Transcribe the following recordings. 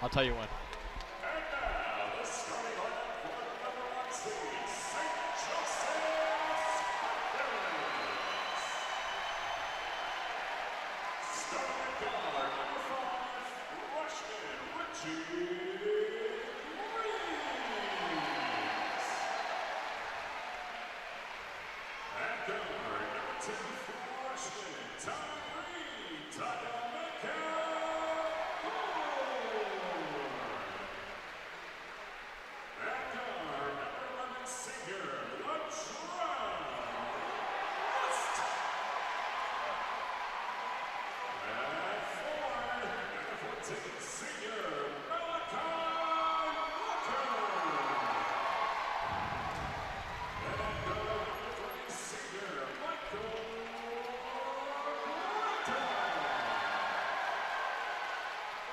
I'll tell you when.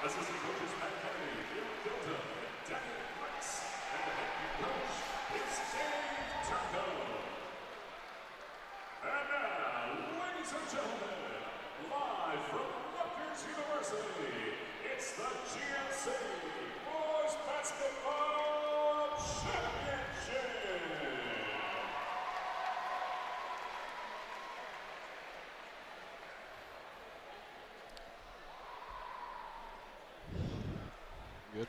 Assistant coaches Matt Kennedy, Bill Gilda, Daniel Brooks, and the head coach is Dave Turco. And now, ladies and gentlemen, live from Rutgers University, it's the GMC Boys Basketball Championship. Good.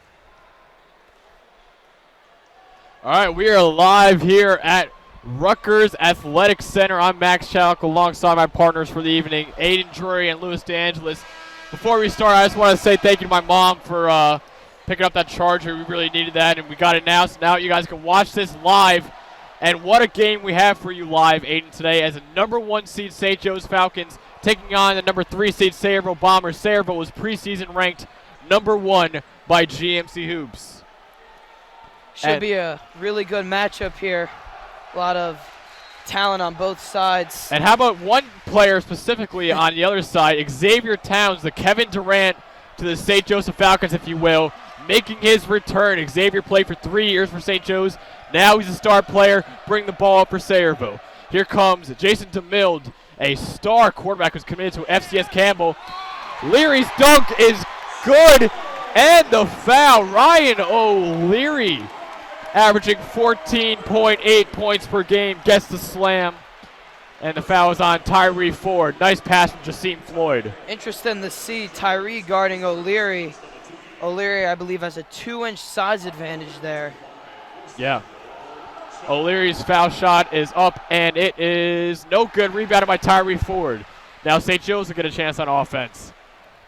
All right, we are live here at Rutgers Athletic Center. I'm Max Chalk alongside my partners for the evening, Aiden Drury and Louis DeAngelis. Before we start, I just want to say thank you to my mom for picking up that charger. We really needed that, and we got it now, so now you guys can watch this live. And what a game we have for you live, Aiden, today, as a #1 seed St. Joe's Falcons taking on the #3 seed Sayreville Bombers. Sayreville was preseason ranked #1 by GMC Hoops. Should be a really good matchup here. A lot of talent on both sides. And how about one player specifically on the other side, Xavier Towns, the Kevin Durant to the St. Joseph Falcons, if you will, making his return. Xavier played for 3 years for St. Joe's. Now he's a star player, bring the ball up for Sayreville. Here comes Jason DeMille, a star quarterback who's committed to FCS Campbell. Leary's dunk is good, and the foul. Ryan O'Leary, averaging 14.8 points per game, gets the slam. And the foul is on Tyree Ford. Nice pass from Jasim Floyd. Interesting to see Tyree guarding O'Leary. O'Leary, I believe, has a 2-inch size advantage there. Yeah. O'Leary's foul shot is up, and it is no good. Rebounded by Tyree Ford. Now St. Joe's will get a chance on offense.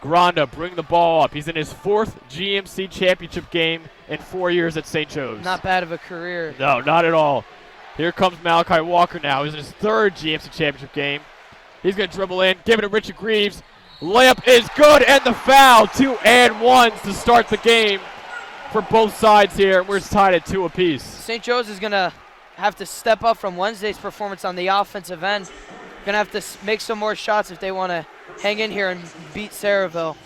Granda bring the ball up. He's in his 4th GMC championship game in 4 years at St. Joe's. Not bad of a career. No, not at all. Here comes Malachi Walker now. He's in his 3rd GMC championship game. He's going to dribble in, give it to Richard Greaves. Layup is good, and the foul. 2 and 1s to start the game for both sides here. We're tied at 2 apiece. St. Joe's is going to have to step up from Wednesday's performance on the offensive end. Going to have to make some more shots if they want to hang in here and beat Sayreville.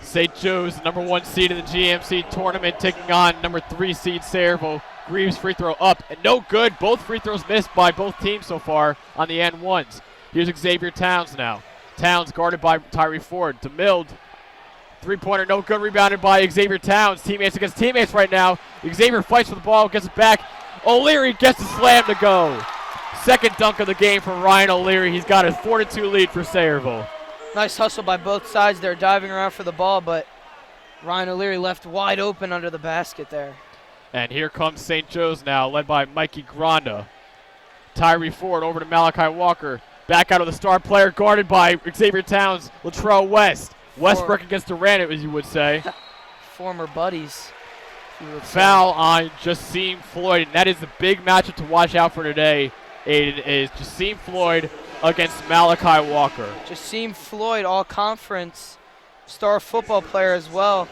St. Joe's #1 seed in the GMC tournament taking on #3 seed Sayreville. Greaves free throw up and no good. Both free throws missed by both teams so far on the N1s. Here's Xavier Towns now. Towns guarded by Tyree Ford. DeMille, three-pointer, no good. Rebounded by Xavier Towns. Teammates against teammates right now. Xavier fights for the ball, gets it back. O'Leary gets the slam to go. Second dunk of the game for Ryan O'Leary. He's got a 4-2 lead for Sayreville. Nice hustle by both sides. They're diving around for the ball, but Ryan O'Leary left wide open under the basket there. And here comes St. Joe's now, led by Mikey Granda. Tyree Ford over to Malachi Walker. Back out of the star player, guarded by Xavier Towns, Latrell West. Westbrook against Durant, as you would say. Former buddies. Foul on Jasim Floyd, and that is the big matchup to watch out for today. Aiden, is Jasim Floyd against Malachi Walker. Jasim Floyd, all-conference star football player as well.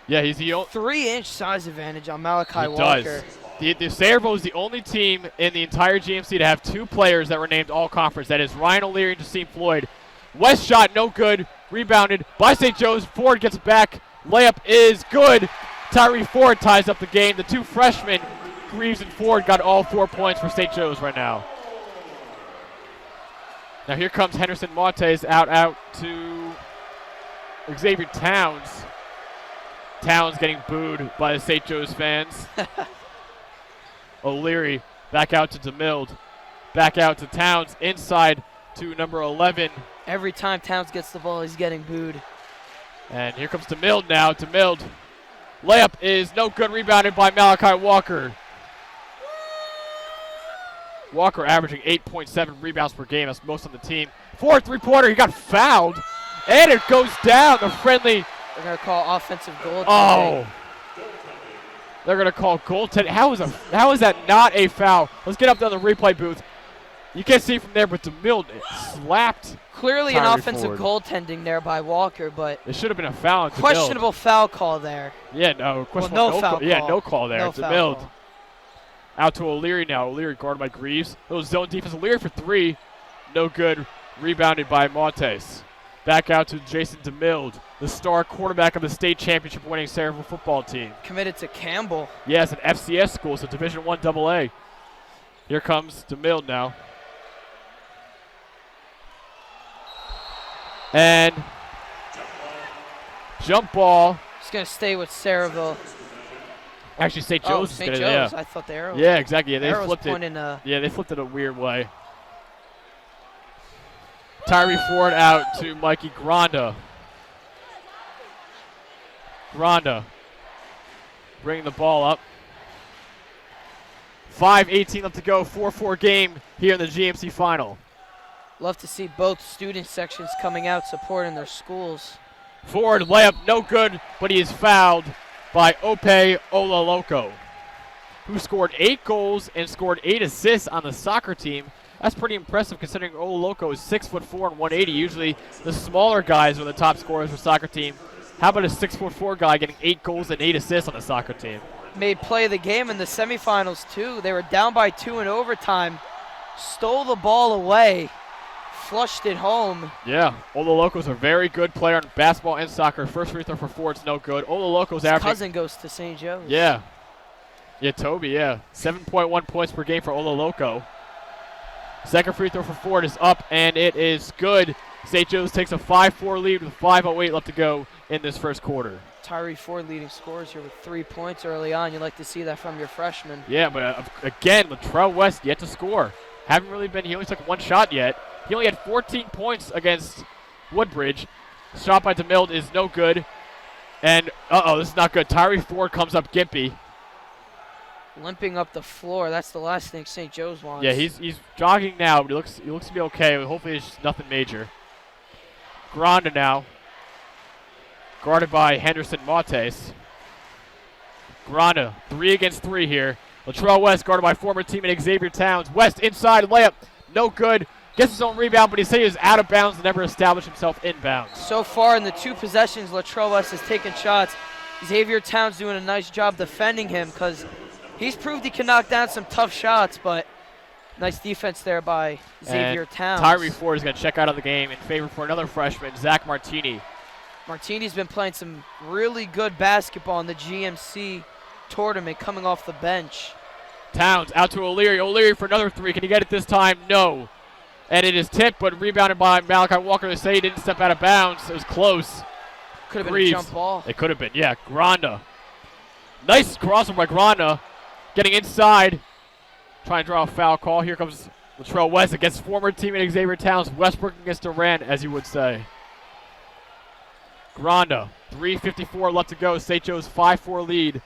Yeah, he's the only 3-inch size advantage on Malachi Walker. Walker. The Sayreville is the only team in the entire GMC to have 2 players that were named all-conference. That is Ryan O'Leary and Jasim Floyd. West shot, no good. Rebounded by St. Joe's. Ford gets it back. Layup is good. Tyree Ford ties up the game. The 2 freshmen, Greaves and Ford, got all 4 points for St. Joe's right now. Now here comes Henderson Montes out to Xavier Towns. Towns getting booed by the St. Joe's fans. O'Leary back out to DeMille. Back out to Towns. Inside to number 11. Every time Towns gets the ball, he's getting booed. And here comes DeMille now. DeMille. Layup is no good. Rebounded by Malachi Walker. Walker averaging 8.7 rebounds per game. That's most on the team. 4 3-pointer. He got fouled. And it goes down. The friendly. They're going to call offensive goaltending. Oh. They're going to call goaltending. How is that not a foul? Let's get up to the replay booth. You can't see from there, but DeMille slapped. Clearly an Tyree offensive Ford. goaltending there by Walker, but It should have been a foul on DeMille. questionable foul call there. Yeah, no. Questionable no foul Yeah, call. no call there. No foul DeMille. call. Out to O'Leary now. O'Leary guarded by Greaves. Little zone defense. O'Leary for 3. No good. Rebounded by Montes. Back out to Jason DeMille, the star quarterback of the state championship winning Sayreville football team. Committed to Campbell. Yeah, it's an FCS school, so Division I AA. Here comes DeMille now. And jump ball. He's going to stay with Sayreville. Actually, St. Joe's is St. going Joe's. to, I thought the arrow. yeah, exactly. Yeah, they Arrow's flipped it. pointing, Yeah, they flipped it a weird way. Tyree Ford out to Mikey Granda. Granda bringing the ball up. 5:18 left to go. 4-4 game here in the GMC final. Love to see both student sections coming out supporting their schools. Ford layup, no good, but he is fouled by Ope Olaloco, who scored 8 goals and scored 8 assists on the soccer team. That's pretty impressive considering Olaloco is 6'4" and 180. Usually the smaller guys are the top scorers for soccer team. How about a 6'4" guy getting 8 goals and 8 assists on the soccer team? Made play of the game in the semifinals too. They were down by 2 in overtime. Stole the ball away. Flushed it home. Yeah, Olaloco's a very good player in basketball and soccer. First free throw for Ford's no good. Olaloco's His averaging. cousin goes to St. Joe's. Yeah. Yeah, Toby, yeah. 7.1 points per game for Olaloco. Second free throw for Ford is up, and it is good. St. Joe's takes a 5-4 lead with 5:08 left to go in this first quarter. Tyree Ford leading scorers here with 3 points early on. You like to see that from your freshman. Yeah, but again, Latrell West yet to score. Haven't really been, he only took 1 shot yet. He only had 14 points against Woodbridge. Shot by DeMille is no good. And, this is not good. Tyree Ford comes up gimpy. Limping up the floor. That's the last thing St. Joe's wants. Yeah, he's jogging now, but he looks to be okay. Hopefully it's just nothing major. Granda now. Guarded by Henderson Montes. Granda, 3 against 3 here. Latrell West guarded by former teammate Xavier Towns. West inside layup, no good. Gets his own rebound, but he said he was out of bounds and never established himself inbounds. So far in the 2 possessions, Latrell West has taken shots. Xavier Towns doing a nice job defending him because he's proved he can knock down some tough shots, but nice defense there by Xavier Towns. Tyree Ford is going to check out of the game in favor for another freshman, Zach Martini. Martini's been playing some really good basketball in the GMC tournament coming off the bench. Towns out to O'Leary. O'Leary for another 3. Can he get it this time? No. And it is tipped, but rebounded by Malachi Walker. They say he didn't step out of bounds. It was close. Could have been a jump ball. It could have been, yeah. Granda. Nice crossover by Granda. Getting inside. Trying to draw a foul call. Here comes Latrell West against former teammate Xavier Towns. Westbrook against Durant, as you would say. Granda. 3:54 left to go. St. Joe's 5-4 lead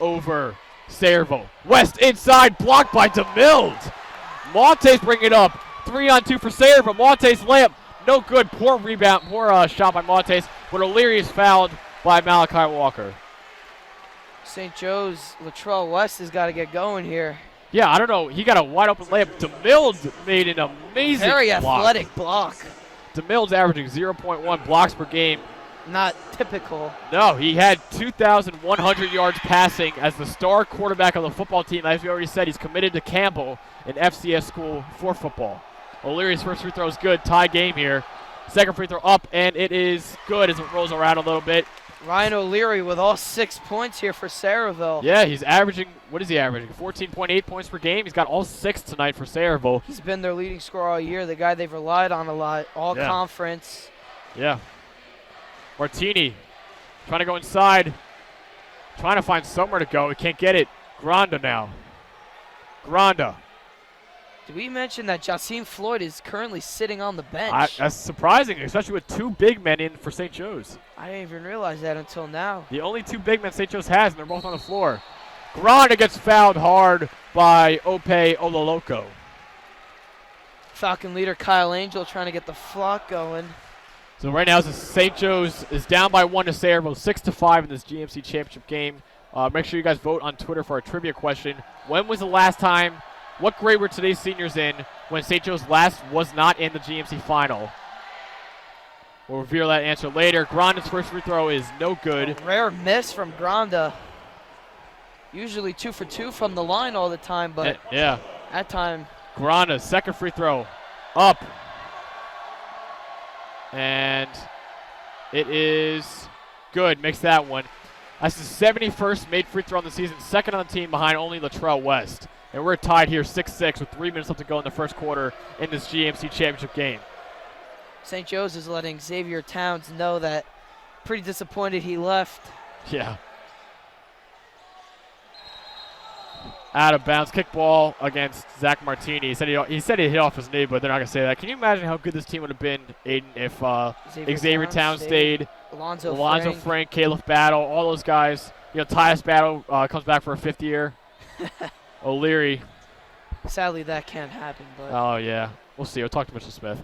over Sayreville. West inside. Blocked by DeMille. Montes bringing it up. 3-on-2 for Sayreville. Montes layup. No good. Poor rebound. Poor shot by Montes. But O'Leary is fouled by Malachi Walker. St. Joe's, Latrell West has got to get going here. Yeah, I don't know. He got a wide open layup. DeMille made an amazing Very block. athletic block. DeMille's averaging 0.1 blocks per game. Not typical. No, he had 2,100 yards passing as the star quarterback of the football team. As we already said, he's committed to Campbell, an FCS school for football. O'Leary's first free throw is good. Tie game here. Second free throw up, and it is good as it rolls around a little bit. Ryan O'Leary with all 6 points here for Sayreville. Yeah, he's averaging, what is he averaging? 14.8 points per game. He's got all 6 tonight for Sayreville. He's been their leading scorer all year, the guy they've relied on a lot, all conference. Yeah. Martini trying to go inside. Trying to find somewhere to go. He can't get it. Granda now. Granda. Did we mention that Jacim Floyd is currently sitting on the bench? That's surprising, especially with 2 big men in for St. Joe's. I didn't even realize that until now. The only 2 big men St. Joe's has, and they're both on the floor. Granda gets fouled hard by Ope Ololoko. Falcon leader Kyle Angel trying to get the flock going. So right now, St. Joe's is down by 1 to Sayreville, 6-5 in this GMC championship game. Make sure you guys vote on Twitter for our trivia question. When was the last time, what grade were today's seniors in when St. Joe's last was not in the GMC final? We'll reveal that answer later. Granda's first free throw is no good. Rare miss from Granda. Usually 2 for 2 from the line all the time, but yeah, that time. Granda's second free throw up. And it is good. Makes that one. That's the 71st made free throw on the season, second on the team behind only Latrell West. And we're tied here 6-6 with 3 minutes left to go in the first quarter in this GMC championship game. St. Joe's is letting Xavier Towns know that pretty disappointed he left. Yeah. Out of bounds kickball against Zach Martini. He said he hit off his knee, but they're not going to say that. Can you imagine how good this team would have been, Aiden, if Xavier Towns stayed? Alonzo Frank, Caleb Battle, all those guys. Tyus Battle comes back for a 5th year. O'Leary. Sadly, that can't happen. But oh, yeah. We'll see. We'll talk to Mr. Smith.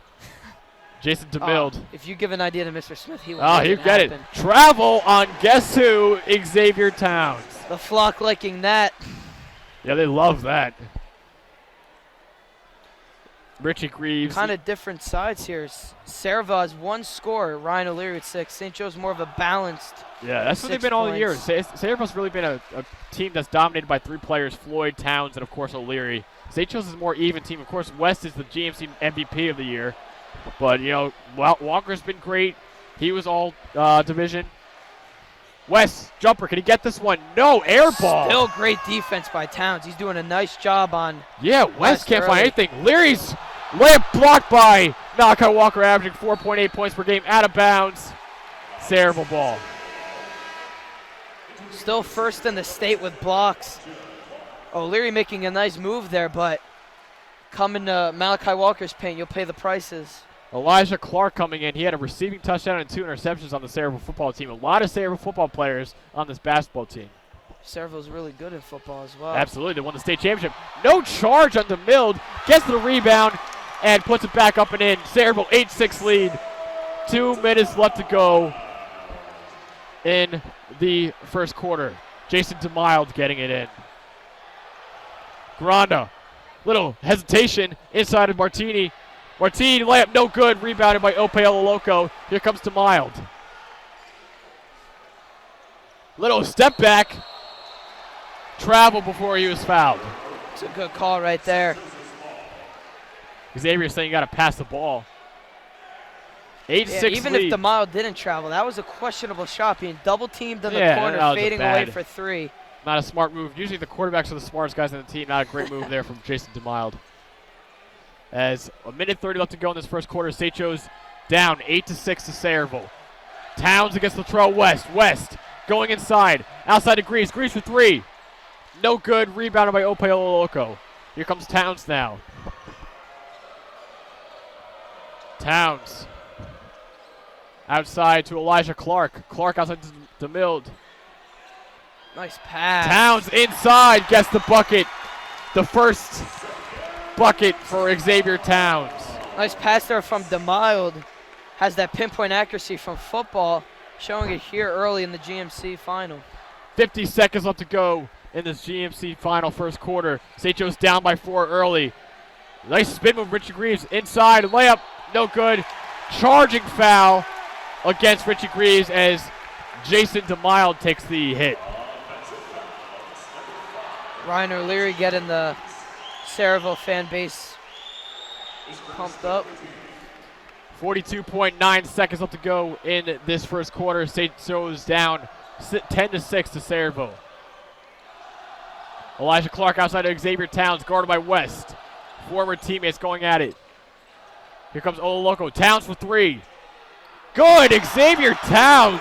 Jason DeMild. If you give an idea to Mr. Smith, he will you get it. Travel on guess who? Xavier Towns. The flock liking that. Yeah, they love that. Richie Greaves. Kind of different sides here. Sayreville has 1 score. Ryan O'Leary with 6. St. Joe's more of a balanced. Yeah, that's what they've been all the years. Sayreville's really been a team that's dominated by 3 players, Floyd, Towns, and, of course, O'Leary. St. Joe's is a more even team. Of course, West is the GMC MVP of the year. But, Walker's been great. He was all division. West, jumper, can he get this one? No, air ball. Still great defense by Towns. He's doing a nice job on. Yeah, West can't find anything. Leary's layup blocked by Malachi Walker, averaging 4.8 points per game, out of bounds. Sayreville ball. Still first in the state with blocks. O'Leary making a nice move there, but coming to Malachi Walker's paint, you'll pay the prices. Elijah Clark coming in. He had a receiving touchdown and 2 interceptions on the Sayreville football team. A lot of Sayreville football players on this basketball team. Sayreville's really good in football as well. Absolutely. They won the state championship. No charge on DeMild. Gets the rebound and puts it back up and in. Sayreville 8-6 lead. 2 minutes left to go in the first quarter. Jason DeMild getting it in. Granda. Little hesitation inside of Martini. Martini layup no good. Rebounded by Ope Ololoko. Here comes DeMild. Little step back. Travel before he was fouled. It's a good call right there. Xavier saying you got to pass the ball. 8-6 even lead. if DeMild didn't travel, that was a questionable shot, being double teamed in the corner, fading away for 3. Not a smart move. Usually the quarterbacks are the smartest guys on the team. Not a great move there from Jason DeMild. As a minute 30 left to go in this first quarter, St. Joe's down 8-6 to Sayreville. Towns against Latrell West. West going inside. Outside to Greaves. Greaves for 3. No good. Rebounded by Ope Ololoko. Here comes Towns now. Towns. Outside to Elijah Clark. Clark outside to DeMild. Nice pass. Towns inside gets the bucket. The first bucket for Xavier Towns. Nice pass there from DeMild. Has that pinpoint accuracy from football, showing it here early in the GMC final. 50 seconds left to go in this GMC final first quarter. St. Joe's down by 4 early. Nice spin move, Richie Greaves. Inside, layup, no good. Charging foul against Richie Greaves as Jason DeMild takes the hit. Ryan O'Leary getting the Sayreville fan base pumped up. 42.9 seconds left to go in this first quarter. St. Joe's down 10-6 to Sayreville. Elijah Clark outside of Xavier Towns, guarded by West. Former teammates going at it. Here comes Ololoko. Towns for 3. Good. Xavier Towns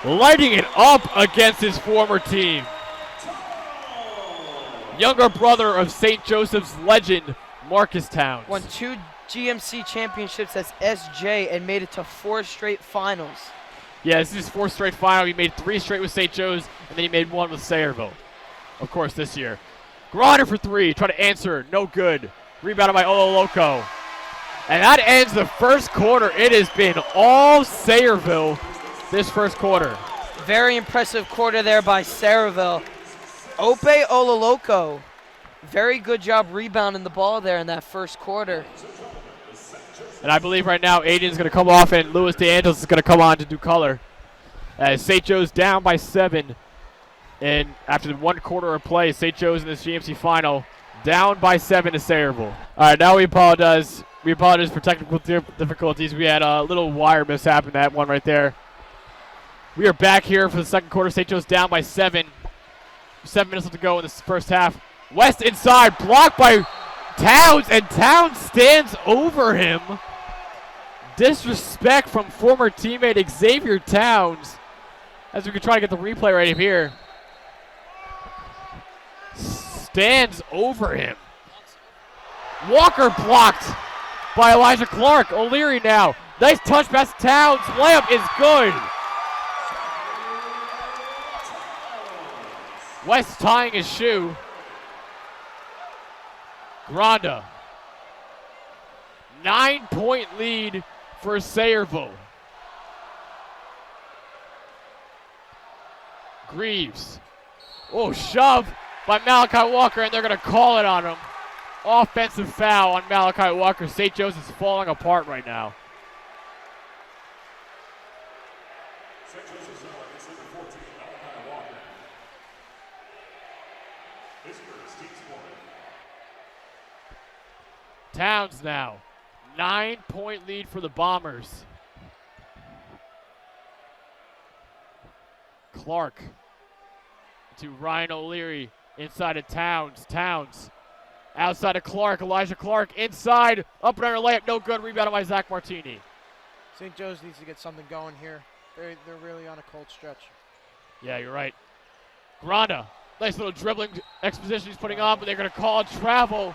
lighting it up against his former team. Younger brother of St. Joseph's legend, Marcus Towns. Won 2 GMC championships as SJ and made it to 4 straight finals. Yeah, this is his 4th straight final. He made 3 straight with St. Joe's, and then he made 1 with Sayreville. Of course, this year. Gronder for 3. Try to answer. No good. Rebounded by Olo Loco. And that ends the first quarter. It has been all Sayreville this first quarter. Very impressive quarter there by Sayreville. Ope Ololoco, very good job rebounding the ball there in that first quarter. And I believe right now Aiden's going to come off and Louis DeAngelis is going to come on to do color. As St. Joe's down by 7. And after the 1 quarter of play, St. Joe's in this GMC final down by 7 to Sayreville. All right, now we apologize. We apologize for technical difficulties. We had a little wire mishap in that one right there. We are back here for the second quarter. St. Joe's down by 7. 7 minutes left to go in this first half. West inside, blocked by Towns, and Towns stands over him. Disrespect from former teammate Xavier Towns. As we can try to get the replay right here. Stands over him. Walker blocked by Elijah Clark. O'Leary now. Nice touch pass. Towns. Layup is good. West tying his shoe. Gronda. 9-point lead for Sayreville. Greaves. Oh, shove by Malachi Walker, and they're going to call it on him. Offensive foul on Malachi Walker. St. Joe's is falling apart right now. St. Joseph's now against number 14, Malachi Walker. His first team scoring. Towns now. 9-point lead for the Bombers. Clark to Ryan O'Leary. Inside of Towns. Towns. Outside of Clark. Elijah Clark. Inside. Up and under layup. No good. Rebounded by Zach Martini. St. Joe's needs to get something going here. They're really on a cold stretch. Yeah, you're right. Granda. Nice little dribbling exposition he's putting on, but they're going to call travel.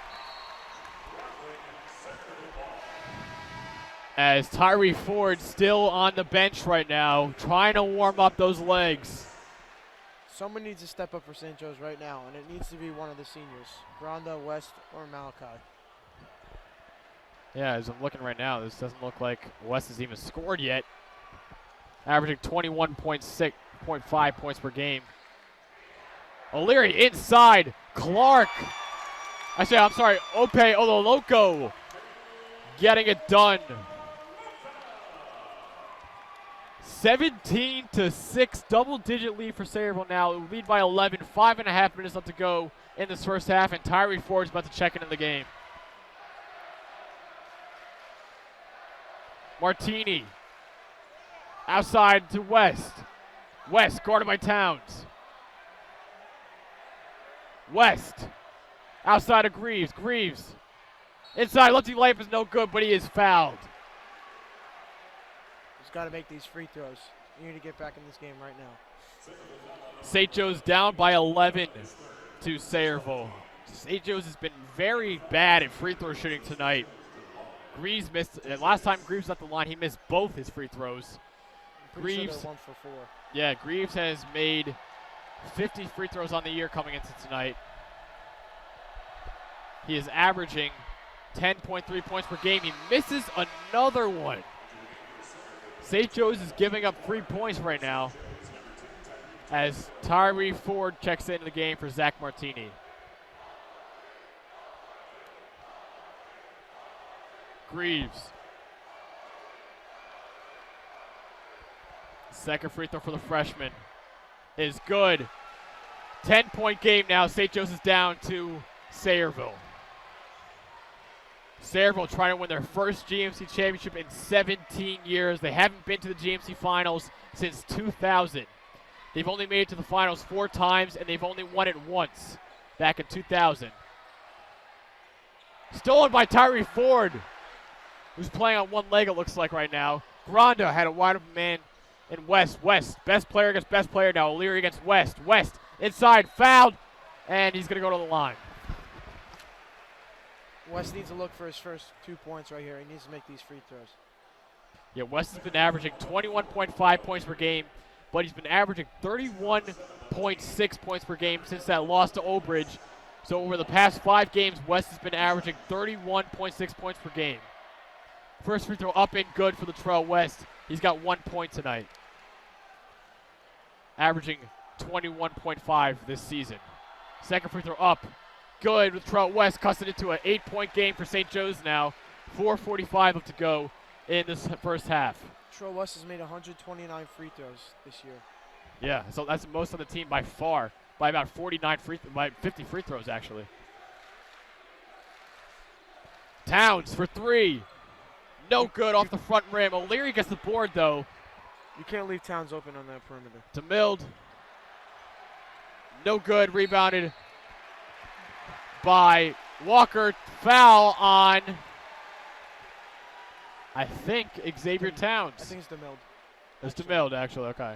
As Tyree Ford still on the bench right now, trying to warm up those legs. Someone needs to step up for St. Joe's right now, and it needs to be one of the seniors. Gronda, West, or Malachi. Yeah, as I'm looking right now, this doesn't look like West has even scored yet. Averaging 21.5 points per game. O'Leary inside. Clark. Actually, I'm sorry. Ope Ololoco getting it done. 17-6, double-digit lead for Sayreville now. It will lead by 11, 5.5 minutes left to go in this first half, and Tyree Ford's about to check into the game. Martini. Outside to West. West guarded by Towns. West. Outside of Greaves. Greaves. Inside, lefty layup is no good, but he is fouled. He's got to make these free throws. You need to get back in this game right now. St. Joe's down by 11 to Sayreville. St. Joe's has been very bad at free throw shooting tonight. Greaves missed. Last time Greaves left the line, he missed both his free throws. Greaves, sure 1 for 4. Yeah, Greaves has made 50 free throws on the year coming into tonight. He is averaging 10.3 points per game. He misses another one. St. Joe's is giving up 3 points right now as Tyree Ford checks into the game for Zach Martini. Greaves. Second free throw for the freshman is good. 10-point game now. St. Joe's is down to Sayreville. Sayreville trying to win their first GMC championship in 17 years. They haven't been to the GMC finals since 2000. They've only made it to the finals 4 times, and they've only won it once back in 2000. Stolen by Tyree Ford, who's playing on one leg, it looks like right now. Gronda had a wide open man in West. West, best player against best player now. O'Leary against West. West, inside, fouled, and he's going to go to the line. West needs to look for his first 2 points right here. He needs to make these free throws. Yeah, West has been averaging 21.5 points per game, but he's been averaging 31.6 points per game since that loss to Old Bridge. So over the past 5 games, West has been averaging 31.6 points per game. First free throw up and good for the Trail West. He's got 1 point tonight, averaging 21.5 this season. Second free throw up, good with Trail West, cuts it into an 8-point game for St. Joe's now. 4:45 left to go in this first half. Troy West has made 129 free throws this year. Yeah, so that's the most on the team by far, by about 50 free throws actually. Towns for 3. No good off the front rim. O'Leary gets the board though. You can't leave Towns open on that perimeter. DeMild. No good. Rebounded by Walker. Foul on, I think, Xavier Towns. I think it's DeMild. It's DeMild, actually. Okay.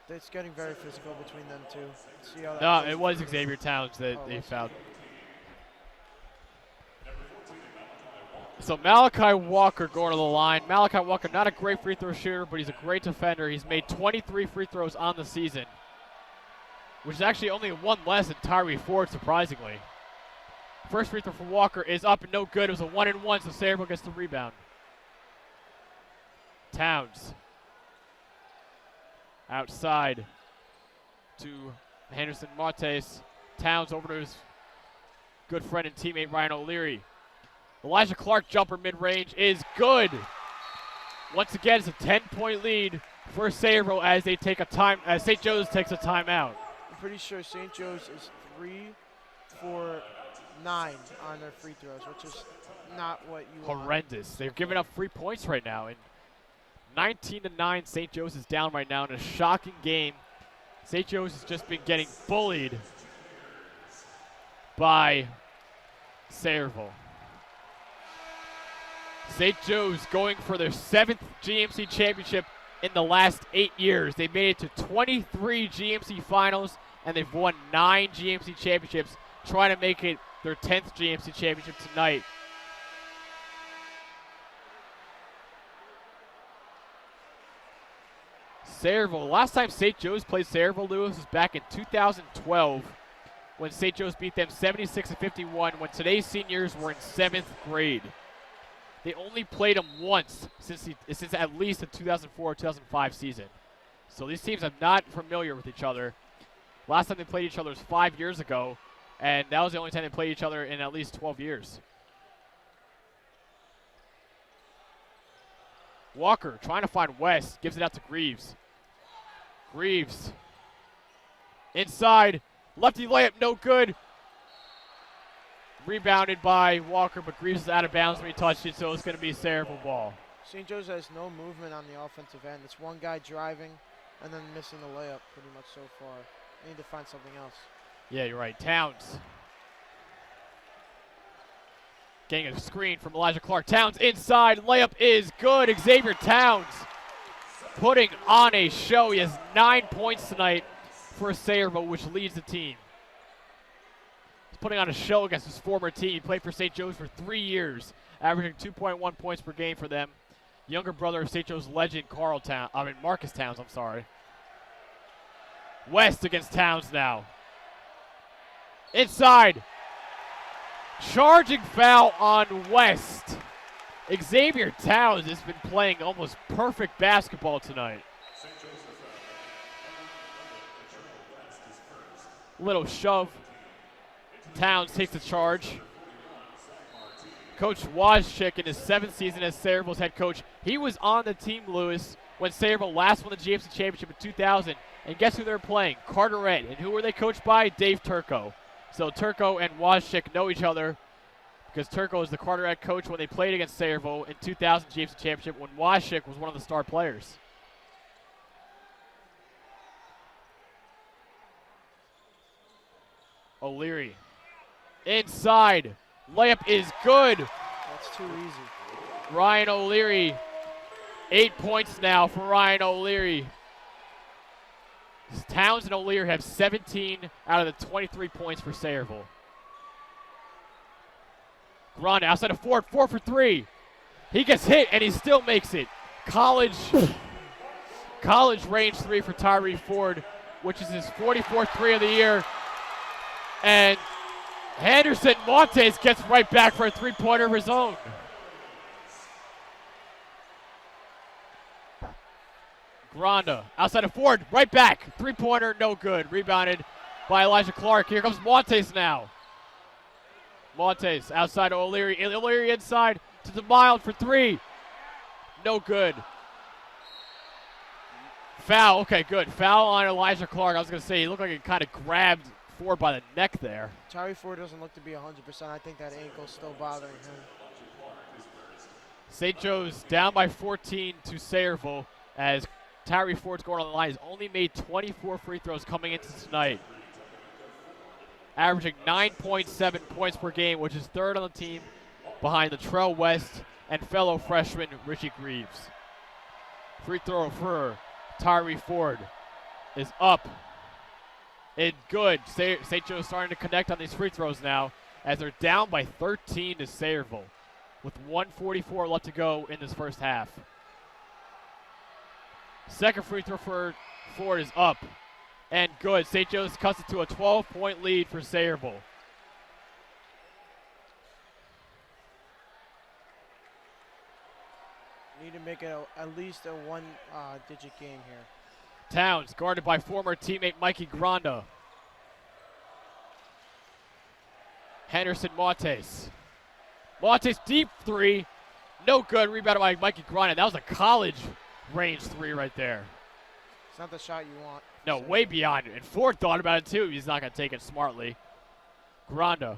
It's getting very physical between them two. See how that No, goes? it was Xavier Towns that they fouled. So Malachi Walker going to the line. Malachi Walker, not a great free throw shooter, but he's a great defender. He's made 23 free throws on the season, which is actually only 1 less than Tyree Ford, surprisingly. First free throw for Walker is up and no good. It was a 1-and-1, so Sayreville gets the rebound. Towns. Outside to Henderson Martes. Towns over to his good friend and teammate Ryan O'Leary. Elijah Clark jumper mid-range is good. Once again, it's a 10-point lead for Sayreville as they take a time. As St. Joe's takes a timeout. I'm pretty sure St. Joe's is 3 for 9 on their free throws, which is not what you want. Horrendous. They're giving up 3 points right now, and 19-9. St. Joe's is down right now in a shocking game. St. Joe's has just been getting bullied by Sayreville. St. Joe's going for their 7th GMC championship in the last 8 years. They made it to 23 GMC finals, and they've won 9 GMC championships, trying to make it their 10th GMC championship tonight. Sayreville, last time St. Joe's played Sayreville, Lewis, was back in 2012 when St. Joe's beat them 76-51 when today's seniors were in 7th grade. They only played them once since at least the 2004-2005 season. So these teams are not familiar with each other. Last time they played each other was 5 years ago, and that was the only time they played each other in at least 12 years. Walker trying to find West, gives it out to Greaves. Greaves inside, lefty layup, no good. Rebounded by Walker, but Greaves is out of bounds when he touched it, so it's going to be a Sayreville ball. St. Joe's has no movement on the offensive end. It's one guy driving and then missing the layup pretty much so far. They need to find something else. Yeah, you're right. Towns. Getting a screen from Elijah Clark. Towns inside. Layup is good. Xavier Towns putting on a show. He has 9 points tonight for Sayreville, which leads the team. He's putting on a show against his former team. He played for St. Joe's for 3 years, averaging 2.1 points per game for them. Younger brother of St. Joe's legend, Marcus Towns, I'm sorry. West against Towns now. Inside. Charging foul on West. Xavier Towns has been playing almost perfect basketball tonight. Little shove. Towns takes the charge. Coach Wojcik in his 7th season as Sayreville's head coach. He was on the team, Lewis, when Sayreville last won the GMC championship in 2000. And guess who they're playing? Carteret. And who were they coached by? Dave Turco. So Turco and Wojcik know each other because Turco was the Carteret coach when they played against Sayreville in 2000 GMC championship when Wojcik was one of the star players. O'Leary. Inside. Layup is good. That's too easy. Ryan O'Leary 8 points now for Ryan O'Leary. Towns and O'Leary have 17 out of the 23 points for Sayreville. Granda outside of Ford, 4 for 3. He gets hit and he still makes it. College range 3 for Tyree Ford, which is his 44th 3 of the year. And Henderson Montes gets right back for a 3-pointer of his own. Granda outside of Ford, right back. 3-pointer, no good. Rebounded by Elijah Clark. Here comes Montes now. Montes outside of O'Leary. O'Leary inside to the mild for 3. No good. Foul, okay, good. Foul on Elijah Clark. I was going to say, he looked like he kind of grabbed Ford by the neck there. Tyree Ford doesn't look to be 100%. I think that ankle's still bothering him. St. Joe's down by 14 to Sayreville as Tyree Ford's going on the line. He's only made 24 free throws coming into tonight. Averaging 9.7 points per game, which is 3rd on the team behind Latrell West and fellow freshman Richie Greaves. Free throw for Tyree Ford is up and good. St. Joe's starting to connect on these free throws now as they're down by 13 to Sayreville with 1:44 left to go in this first half. Second free throw for Ford is up and good. St. Joe's cuts it to a 12-point lead for Sayreville. Need to make it at least a one-digit game here. Towns guarded by former teammate Mikey Granda. Henderson Montes. Montes deep 3. No good. Rebounded by Mikey Granda. That was a college range 3 right there. It's not the shot you want. No, way beyond it. And Ford thought about it too. He's not going to take it smartly. Granda.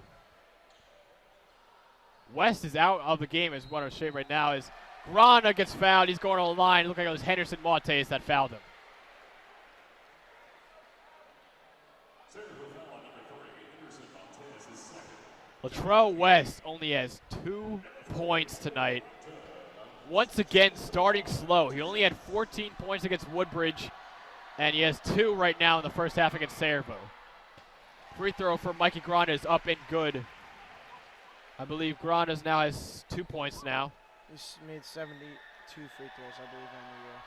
West is out of the game as one of shame right now as Granda gets fouled. He's going on the line. Look like it was Henderson Montes that fouled him. Latrell West only has 2 points tonight. Once again, starting slow. He only had 14 points against Woodbridge, and he has 2 right now in the first half against Sayreville. Free throw for Mikey Granda is up and good. I believe Granda's now has 2 points now. He's made 72 free throws, I believe, on the year.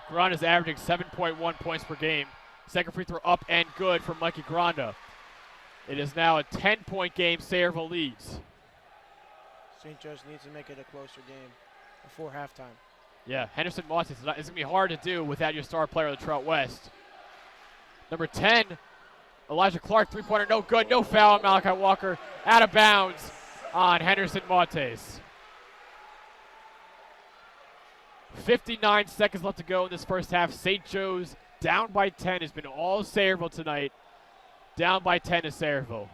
Granda's averaging 7.1 points per game. Second free throw up and good for Mikey Granda. It is now a 10-point game. Sayreville leads. St. Joe's needs to make it a closer game before halftime. Yeah, Henderson Montes. It's going to be hard to do without your star player, Latrell West. Number 10, Elijah Clark, 3-pointer, no good. No foul on Malachi Walker. Out of bounds on Henderson Montes. 59 seconds left to go in this first half. St. Joe's down by 10 has been all Sayreville tonight. Down by 10 to Sayreville.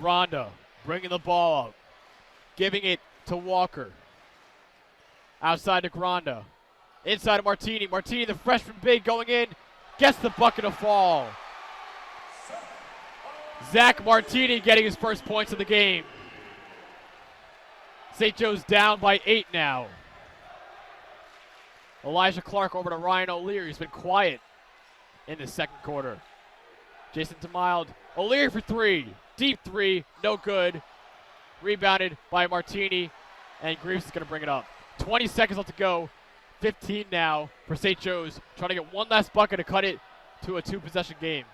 Granda bringing the ball up. Giving it to Walker. Outside to Granda. Inside to Martini. Martini, the freshman big, going in. Gets the bucket of fall. Zach Martini getting his first points of the game. St. Joe's down by 8 now. Elijah Clark over to Ryan O'Leary. He's been quiet in the second quarter. Jason DeMild. O'Leary for 3. Deep 3. No good. Rebounded by Martini. And Greaves is going to bring it up. 20 seconds left to go. 15 now for St. Joe's. Trying to get one last bucket to cut it to a 2-possession game.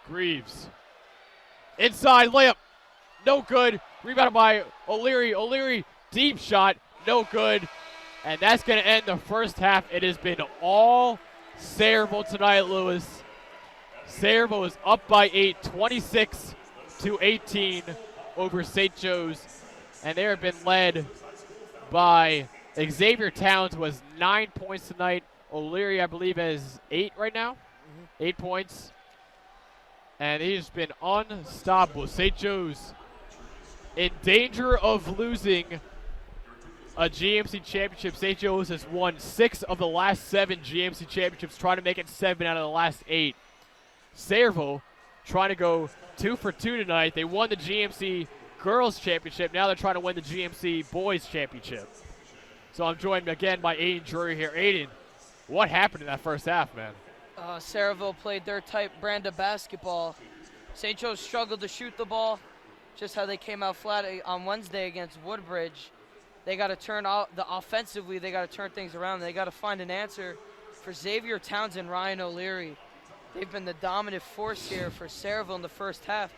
Greaves. Inside layup. No good. Rebounded by O'Leary. O'Leary. Deep shot, no good. And that's going to end the first half. It has been all Sayreville tonight, Lewis. Sayreville is up by 8, 26-18 over St. Joe's. And they have been led by Xavier Towns, who has 9 points tonight. O'Leary, I believe, has 8 right now. 8 points. And he's been unstoppable. St. Joe's in danger of losing a GMC championship. St. Joe's has won 6 of the last 7 GMC championships, trying to make it 7 out of the last 8. Sayreville trying to go 2 for 2 tonight. They won the GMC Girls Championship. Now they're trying to win the GMC Boys Championship. So I'm joined again by Aiden Drury here. Aiden, what happened in that first half, man? Sayreville played their type brand of basketball. St. Joe's struggled to shoot the ball, just how they came out flat on Wednesday against Woodbridge. They got to turn offensively. They got to turn things around. They got to find an answer for Xavier Towns and Ryan O'Leary. They've been the dominant force here for Sayreville in the first half.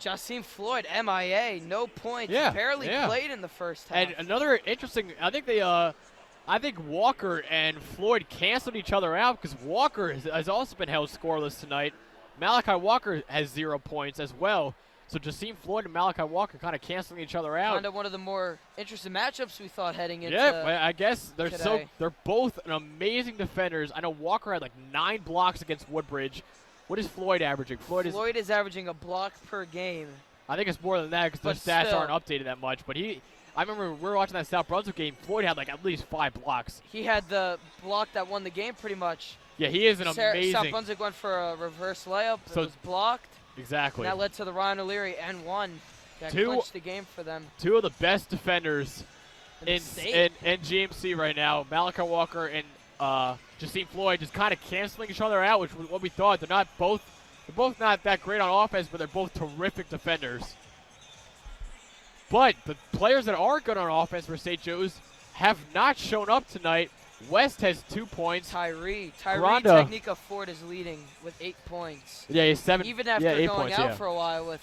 Jasim Floyd, MIA, no points, barely played in the first half. And another interesting, I think Walker and Floyd canceled each other out because Walker has also been held scoreless tonight. Malachi Walker has 0 points as well. So Jasim Floyd and Malachi Walker kind of canceling each other out. Kind of one of the more interesting matchups we thought heading into. Yeah, I guess today. they're both amazing defenders. I know Walker had like 9 blocks against Woodbridge. What is Floyd averaging? Floyd is averaging a block per game. I think it's more than that because their stats aren't updated that much. But I remember we were watching that South Brunswick game. Floyd had like at least 5 blocks. He had the block that won the game pretty much. Yeah, he is an amazing. South Brunswick went for a reverse layup. It was blocked. Exactly. And that led to the Ryan O'Leary and one that clinched the game for them. 2 of the best defenders in GMC right now, Malachi Walker and Jasim Floyd, just kind of canceling each other out, which was what we thought. They're both not that great on offense, but they're both terrific defenders. But the players that are good on offense for St. Joe's have not shown up tonight. West has 2 points. Tyree Granda. Technica Ford is leading with 8 points. Yeah, he's 7. Even after 8 going points, out for a while with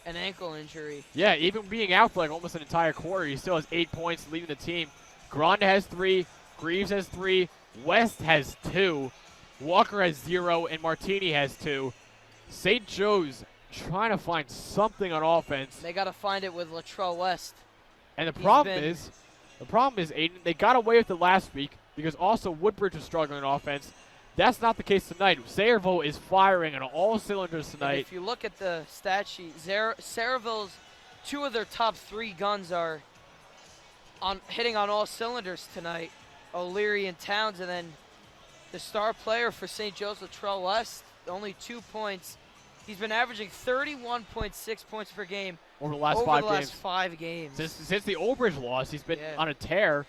an ankle injury. Yeah, even being out for like almost an entire quarter, he still has 8 points leading the team. Granda has 3. Greaves has 3. West has 2. Walker has 0, and Martini has 2. St. Joe's trying to find something on offense. They got to find it with Latrell West. And the problem is, Aiden, they got away with it last week because also Woodbridge was struggling on offense. That's not the case tonight. Sayreville is firing on all cylinders tonight. And if you look at the stat sheet, Sayreville's 2 of their top 3 guns are hitting on all cylinders tonight. O'Leary and Towns, and then the star player for St. Joe's, Latrell West, only 2 points. He's been averaging 31.6 points per game over the last 5 games. Since the Old Bridge loss, he's been on a tear.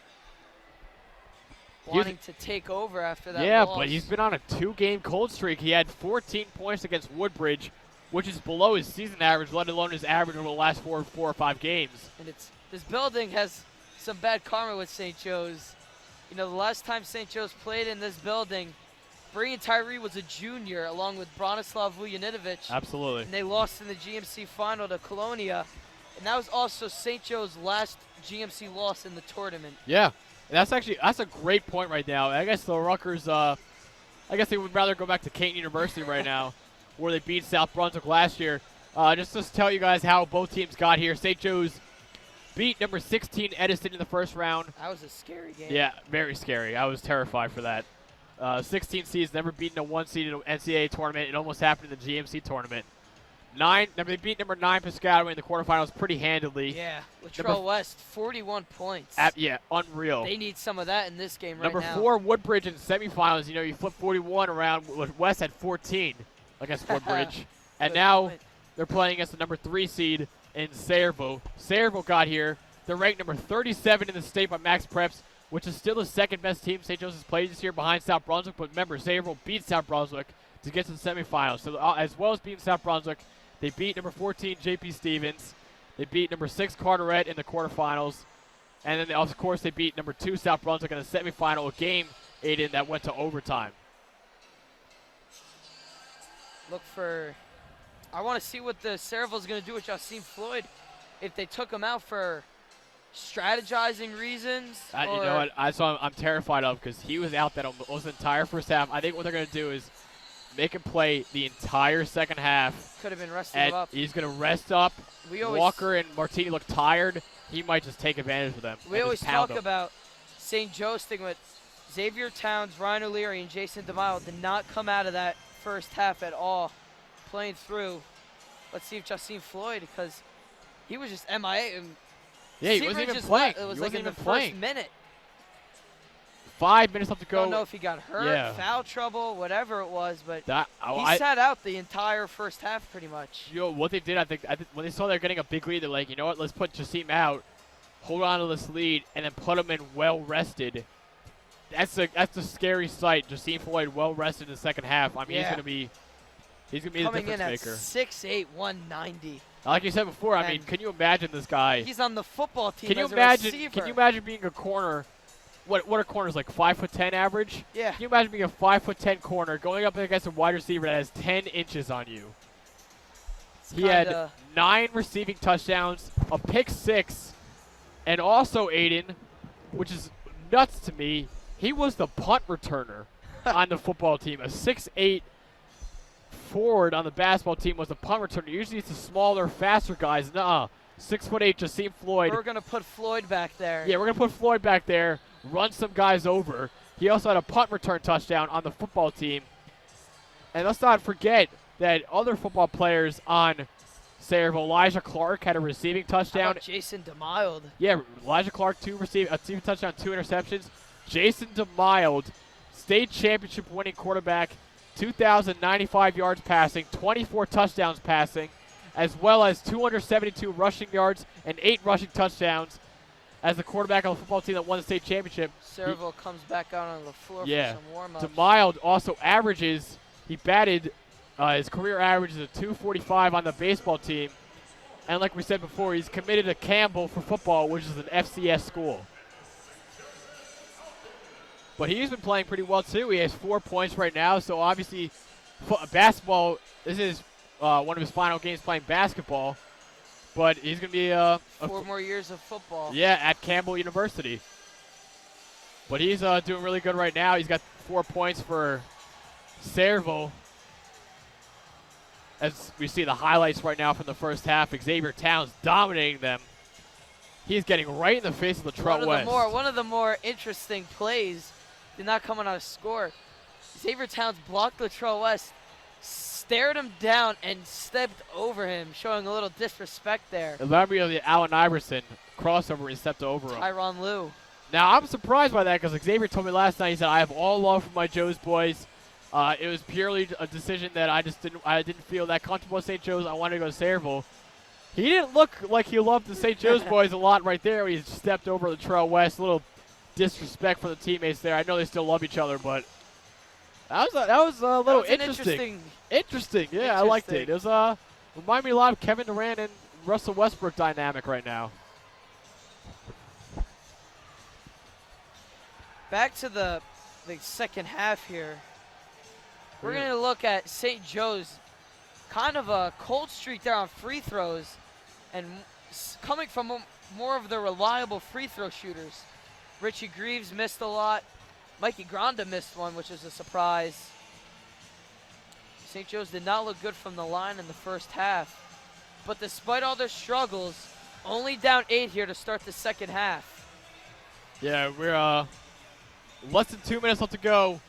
Wanting to take over after that loss. But he's been on a 2-game cold streak. He had 14 points against Woodbridge, which is below his season average, let alone his average over the last 4 or 5 games. And this building has some bad karma with St. Joe's. You know, the last time St. Joe's played in this building, Brian Tyree was a junior along with Bronislav Vujanitovich. Absolutely. And they lost in the GMC final to Colonia. And that was also St. Joe's last GMC loss in the tournament. Yeah. That's a great point right now. I guess the Rutgers, I guess they would rather go back to Canton University right now, where they beat South Brunswick last year. Just to tell you guys how both teams got here. St. Joe's beat number 16 Edison in the first round. That was a scary game. Yeah, very scary. I was terrified for that. 16 seeds never beaten a 1 seed in an NCAA tournament. It almost happened in the GMC tournament. They beat number 9 Piscataway in the quarterfinals pretty handily. Yeah, Latrell West, 41 points. Yeah, unreal. They need some of that in this game number now. Number 4 Woodbridge in semifinals. You know, you flip 41 around. West had 14 against Woodbridge. And now they're playing against the number 3 seed in Sayreville. Sayreville got here. They're ranked number 37 in the state by Max Preps, which is still the second best team St. Joseph's played this year behind South Brunswick. But remember, Sayreville beat South Brunswick to get to the semifinals. So as well as beating South Brunswick, they beat number 14 J.P. Stevens. They beat number 6 Carteret in the quarterfinals. And then, of course, they beat number 2 South Brunswick in the semifinal, a game, Aiden, that went to overtime. I want to see what the Sayreville's going to do with Jasim Floyd. If they took him out for strategizing reasons. You know what? I'm terrified of because he was out that almost the entire first half. I think what they're going to do is make him play the entire second half. Could have been resting him up. He's going to rest up. Walker and Martini look tired. He might just take advantage of them. We always talk about St. Joe's thing with Xavier Towns, Ryan O'Leary, and Jason DeMille did not come out of that first half at all playing through. Let's see if Jasim Floyd, because he was just MIA. Yeah, he wasn't even playing. It was like in the first minute. 5 minutes left to go. Don't know if he got hurt, foul trouble, whatever it was, but he sat out the entire first half pretty much. You know, what they did, I think when they saw they're getting a big lead, they're like, you know what, let's put Jasim out, hold on to this lead, and then put him in well rested. That's a scary sight. Jasim Floyd well rested in the second half. I mean, he's gonna be the coming difference in at maker. 6'8", 190. Like you said before, I mean, can you imagine this guy? He's on the football team. Can you as imagine? A receiver. Can you imagine being a corner? What are corners like? 5'10" average? Yeah. Can you imagine being a 5'10" corner going up against a wide receiver that has 10 inches on you? He had 9 receiving touchdowns, a pick 6, and also Aiden, which is nuts to me. He was the punt returner on the football team. A 6'8" forward on the basketball team was the punt returner. Usually it's the smaller, faster guys. Nuh-uh. 6'8", Jasim Floyd. We're gonna put Floyd back there. Yeah, we're gonna put Floyd back there. Run some guys over. He also had a punt return touchdown on the football team. And let's not forget that other football players on Sayreville, Elijah Clark had a receiving touchdown. How about Jason DeMild? Yeah, Elijah Clark, a receiving touchdown, 2 interceptions. Jason DeMild, state championship winning quarterback, 2,095 yards passing, 24 touchdowns passing, as well as 272 rushing yards and 8 rushing touchdowns as the quarterback on the football team that won the state championship. Sayreville comes back out on the floor for some warm-ups. DeMild also averages, he batted, his career average is a 245 on the baseball team. And like we said before, he's committed to Campbell for football, which is an FCS school. But he's been playing pretty well, too. He has 4 points right now. So, obviously, basketball, this is one of his final games playing basketball. But he's going to be 4 more years of football. Yeah, at Campbell University. But he's doing really good right now. He's got 4 points for Sayreville. As we see the highlights right now from the first half, Xavier Towns dominating them. He's getting right in the face of Latrell West. One of the more interesting plays did not come on a score. Xavier Towns blocked Latrell West, stared him down, and stepped over him, showing a little disrespect there. It reminded me of the Allen Iverson crossover and stepped over him. Tyronn Lue. Now, I'm surprised by that because Xavier told me last night, he said, I have all love for my Joe's boys. It was purely a decision that I didn't feel that comfortable at St. Joe's. I wanted to go to Sayreville. He didn't look like he loved the St. Joe's boys a lot right there. He stepped over Latrell West. A little disrespect for the teammates there. I know they still love each other, but that was a little interesting. Interesting, yeah, I liked it. It was remind me a lot of Kevin Durant and Russell Westbrook dynamic right now. Back to the second half here. We're going to look at St. Joe's, kind of a cold streak there on free throws, and coming from more of the reliable free throw shooters. Richie Greaves missed a lot. Mikey Granda missed one, which is a surprise. St. Joe's did not look good from the line in the first half. But despite all their struggles, only down 8 here to start the second half. Yeah, we're less than 2 minutes left to go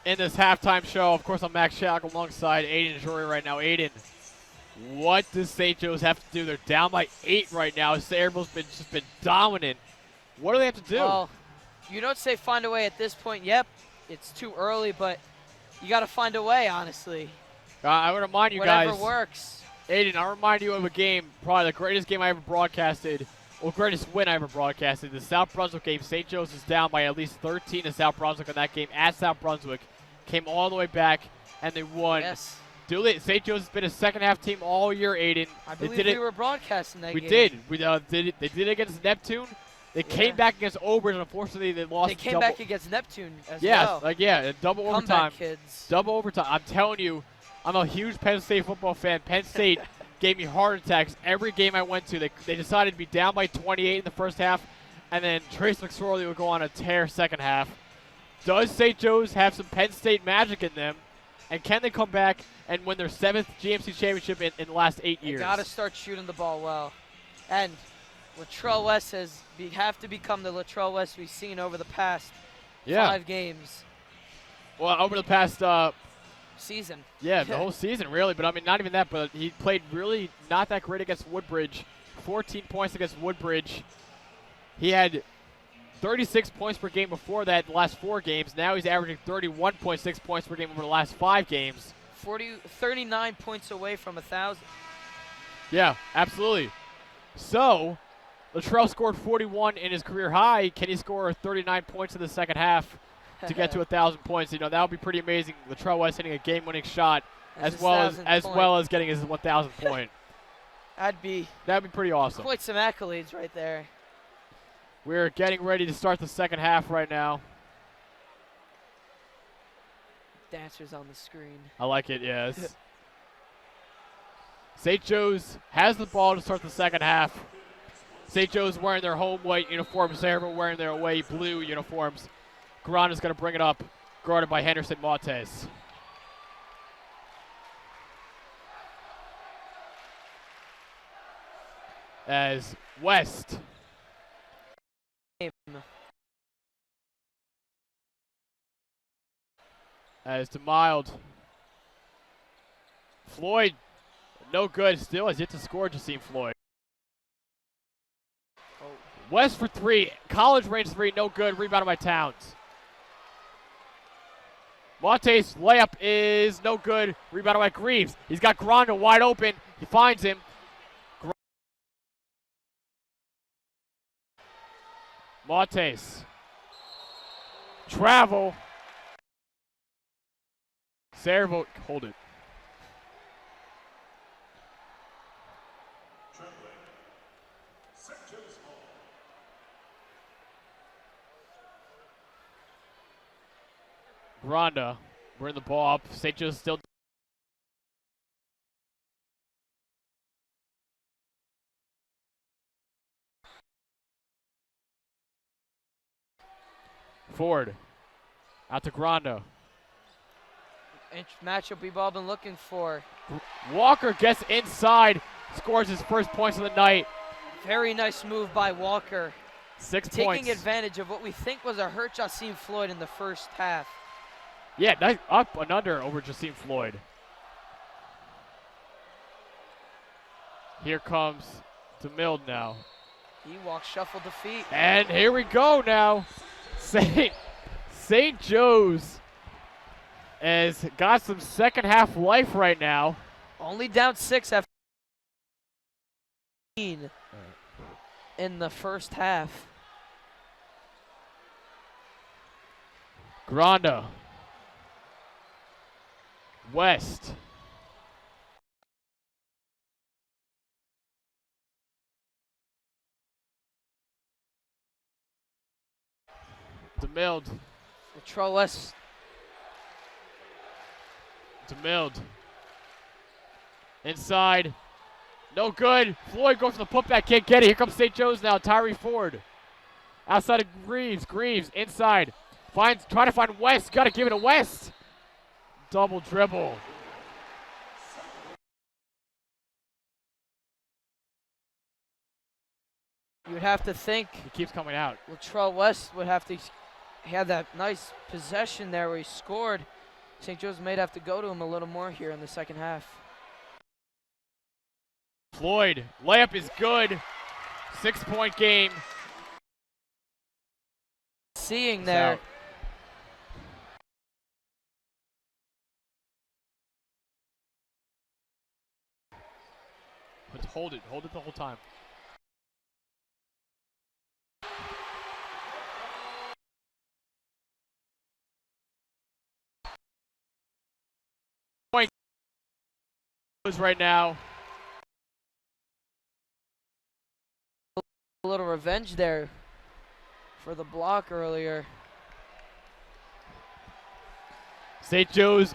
in this halftime show. Of course, I'm Max Shack alongside Aiden Jory right now. Aiden, what does St. Joe's have to do? They're down by 8 right now. Sayreville's just been dominant. What do they have to do? Well, you don't say find a way at this point. Yep, it's too early, but you got to find a way, honestly. I would remind you guys. Whatever works. Aiden, I'll remind you of a game, probably the greatest game I ever broadcasted, or greatest win I ever broadcasted. The South Brunswick game. St. Joe's is down by at least 13 to South Brunswick in that game at South Brunswick. Came all the way back, and they won. Yes. St. Joe's has been a second-half team all year, Aiden. I believe we were broadcasting that game. We did. They did it against Neptune. They came back against Auburn, and unfortunately they lost. They came back against Neptune as well. Double Comeback overtime. Kids. Double overtime. I'm telling you, I'm a huge Penn State football fan. Penn State gave me heart attacks every game I went to. They decided to be down by 28 in the first half, and then Trace McSorley would go on a tear second half. Does St. Joe's have some Penn State magic in them? And can they come back and win their 7th GMC championship in the last 8 years? They got to start shooting the ball well. And Latrell West have to become the Latrell West we've seen over the past 5 games. Well, over the past season. Yeah, the whole season, really. But, I mean, not even that, but he played really not that great against Woodbridge. 14 points against Woodbridge. He had 36 points per game before that, the last 4 games. Now he's averaging 31.6 points per game over the last 5 games. 39 points away from 1,000. Yeah, absolutely. So, Latrell scored 41 in his career high. Can he score 39 points in the second half to get to 1,000 points? You know, that would be pretty amazing. Latrell West hitting a game-winning shot as well as getting his 1,000th point. That'd be pretty awesome. quite some accolades right there. We're getting ready to start the second half right now. Dancers on the screen. I like it, yes. St. Joe's has the ball to start the second half. St. Joe's wearing their home white uniforms. Sayreville wearing their away blue uniforms. Granda's going to bring it up, guarded by Henderson Montes. As West as to Mild. Floyd, no good. Still has yet to score, Jasim Floyd. West for 3. College range 3, no good. Rebounded by Towns. Montes' layup is no good. Rebounded by Greaves. He's got Granda wide open. He finds him. Montes. Travel. Sayreville, hold it. Granda, bring the ball up. St. Joe's still. Ford, out to Granda. Matchup we've all been looking for. Walker gets inside, scores his first points of the night. Very nice move by Walker. 6 points. Taking advantage of what we think was a hurt Jasim Floyd in the first half. Yeah, nice up and under over Jasim Floyd. Here comes DeMille now. He walks shuffle to feet. And here we go now. St. Joe's has got some second half life right now. Only down 6 after in the first half. Granda. West. DeMille. Latrell West. DeMille. Inside. No good. Floyd goes for the putback. Can't get it. Here comes St. Joe's now. Tyree Ford. Outside of Greaves. Greaves inside. Trying to find West. Got to give it to West. Double dribble. You would have to think He keeps coming out. Latrell West would have to have that nice possession there where he scored. St. Joe's may have to go to him a little more here in the second half. Floyd, layup is good. 6-point game. Seeing there. But hold it the whole time. Point right now. A little revenge there for the block earlier. St. Joe's